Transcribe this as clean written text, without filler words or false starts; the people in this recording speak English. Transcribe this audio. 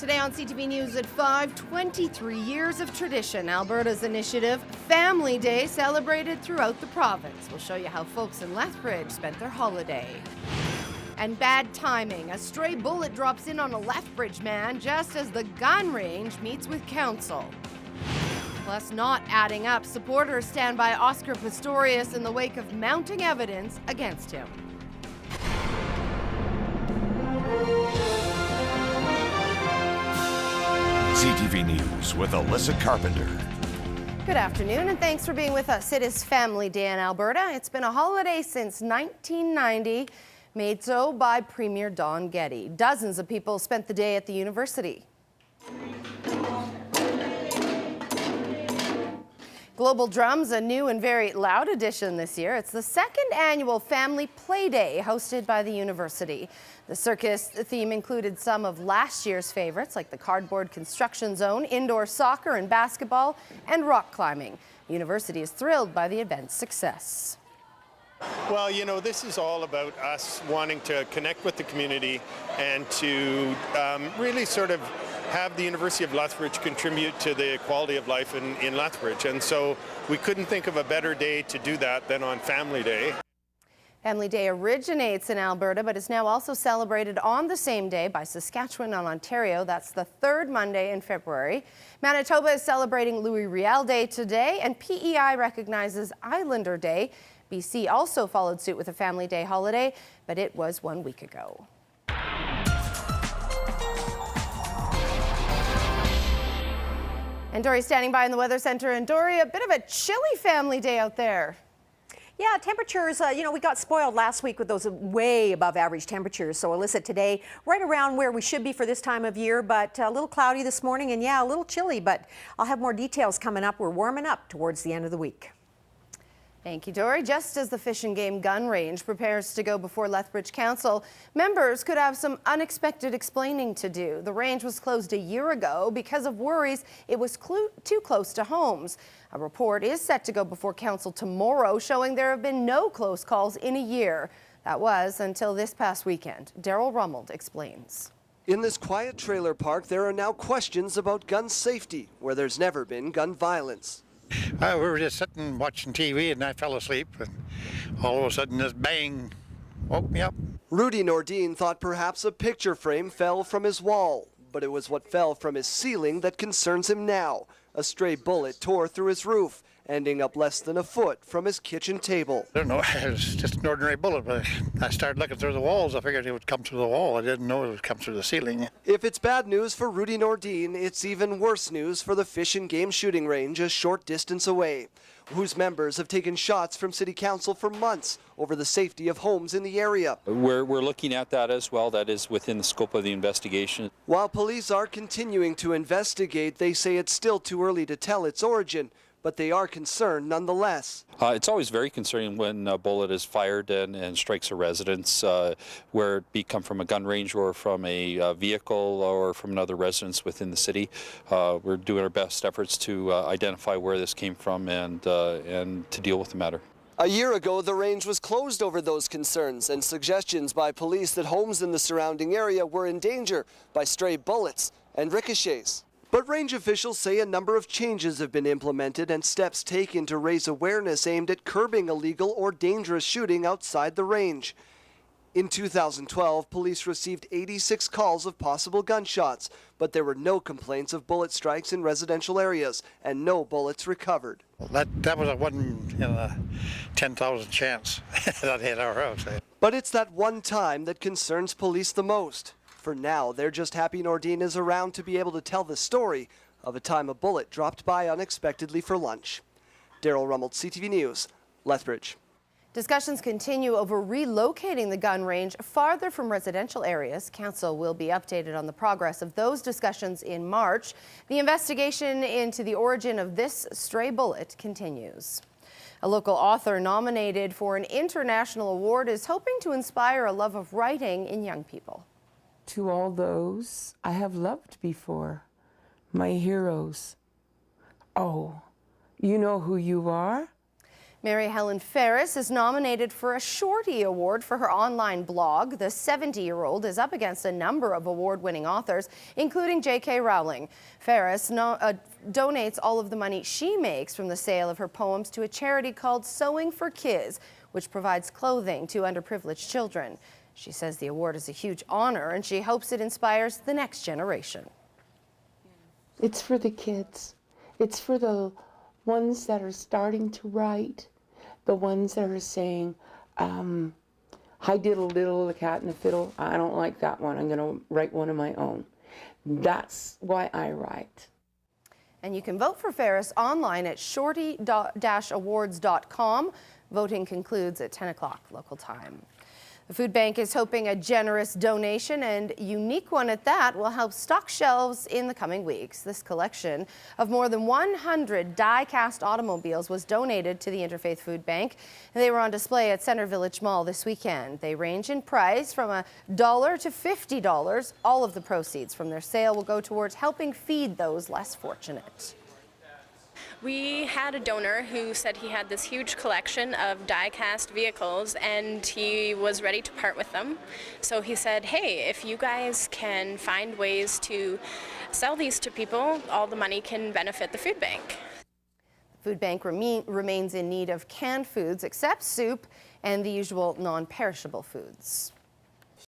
Today on CTV News at 5, 23 years of tradition. Alberta's initiative, Family Day, celebrated throughout the province. We'll show you how folks in Lethbridge spent their holiday. And bad timing. A stray bullet drops in on a Lethbridge man just as the gun range meets with council. Plus, not adding up. Supporters stand by Oscar Pistorius in the wake of mounting evidence against him. CTV News with Elissa Carpenter. Good afternoon and thanks for being with us. It is Family Day in Alberta. It's been a holiday since 1990, made so by Premier Don Getty. Dozens of people spent the day at the university. Global Drums, a new and very loud addition this year. It's the second annual Family Play Day hosted by the university. The circus theme included some of last year's favorites like the cardboard construction zone, indoor soccer and basketball, and rock climbing. The university is thrilled by the event's success. Well, you know, this is all about us wanting to connect with the community and to really sort of have the University of Lethbridge contribute to the quality of life in Lethbridge. And so we couldn't think of a better day to do that than on Family Day. Family Day originates in Alberta, but is now also celebrated on the same day by Saskatchewan and Ontario. That's the third Monday in February. Manitoba is celebrating Louis Riel Day today, and PEI recognizes Islander Day. BC also followed suit with a Family Day holiday, but it was 1 week ago. And Dory standing by in the Weather Center. And Dory, a bit of a chilly Family Day out there. Yeah, temperatures, we got spoiled last week with those way above average temperatures. So Elissa, today, right around where we should be for this time of year, but a little cloudy this morning and yeah, a little chilly, but I'll have more details coming up. We're warming up towards the end of the week. Thank you, Dory. Just as the Fish and Game gun range prepares to go before Lethbridge Council, members could have some unexpected explaining to do. The range was closed a year ago because of worries it was too close to homes. A report is set to go before Council tomorrow showing there have been no close calls in a year. That was until this past weekend. Daryl Rummeld explains. In this quiet trailer park, there are now questions about gun safety, where there's never been gun violence. We were just sitting watching TV and I fell asleep, and all of a sudden this bang woke me up. Rudy Nordine thought perhaps a picture frame fell from his wall, but it was what fell from his ceiling that concerns him now. A stray bullet tore through his roof, ending up less than a foot from his kitchen table. I don't know, it was just an ordinary bullet, but I started looking through the walls. I figured it would come through the wall. I didn't know it would come through the ceiling. If it's bad news for Rudy Nordine, it's even worse news for the Fish and Game shooting range a short distance away, whose members have taken shots from City Council for months over the safety of homes in the area. We're looking at that as well. That is within the scope of the investigation. While police are continuing to investigate, they say it's still too early to tell its origin, but they are concerned nonetheless. It's always very concerning when a bullet is fired and strikes a residence, where it be come from a gun range or from a vehicle or from another residence within the city. We're doing our best efforts to identify where this came from and to deal with the matter. A year ago, the range was closed over those concerns and suggestions by police that homes in the surrounding area were in danger by stray bullets and ricochets. But range officials say a number of changes have been implemented and steps taken to raise awareness aimed at curbing illegal or dangerous shooting outside the range. In 2012, police received 86 calls of possible gunshots, but there were no complaints of bullet strikes in residential areas and no bullets recovered. Well, that was a 1 in a 10,000 chance that hit our house. But it's that one time that concerns police the most. For now, they're just happy Nordine is around to be able to tell the story of a time a bullet dropped by unexpectedly for lunch. Daryl Rummeld, CTV News, Lethbridge. Discussions continue over relocating the gun range farther from residential areas. Council will be updated on the progress of those discussions in March. The investigation into the origin of this stray bullet continues. A local author nominated for an international award is hoping to inspire a love of writing in young people. To all those I have loved before, my heroes. Oh, you know who you are? Mary Helen Ferris is nominated for a Shorty Award for her online blog. The 70-year-old is up against a number of award-winning authors, including J.K. Rowling. Ferris donates all of the money she makes from the sale of her poems to a charity called Sewing for Kids, which provides clothing to underprivileged children. She says the award is a huge honor, and she hopes it inspires the next generation. It's for the kids. It's for the ones that are starting to write, the ones that are saying, hi diddle diddle, the cat and the fiddle, I don't like that one, I'm going to write one of my own. That's why I write. And you can vote for Ferris online at shorty-awards.com. Voting concludes at 10 o'clock local time. The food bank is hoping a generous donation, and unique one at that, will help stock shelves in the coming weeks. This collection of more than 100 die-cast automobiles was donated to the Interfaith Food Bank. They were on display at Centre Village Mall this weekend. They range in price from $1 to $50. All of the proceeds from their sale will go towards helping feed those less fortunate. We had a donor who said he had this huge collection of die-cast vehicles and he was ready to part with them. So he said, hey, if you guys can find ways to sell these to people, all the money can benefit the food bank. The food bank remains in need of canned foods except soup and the usual non-perishable foods.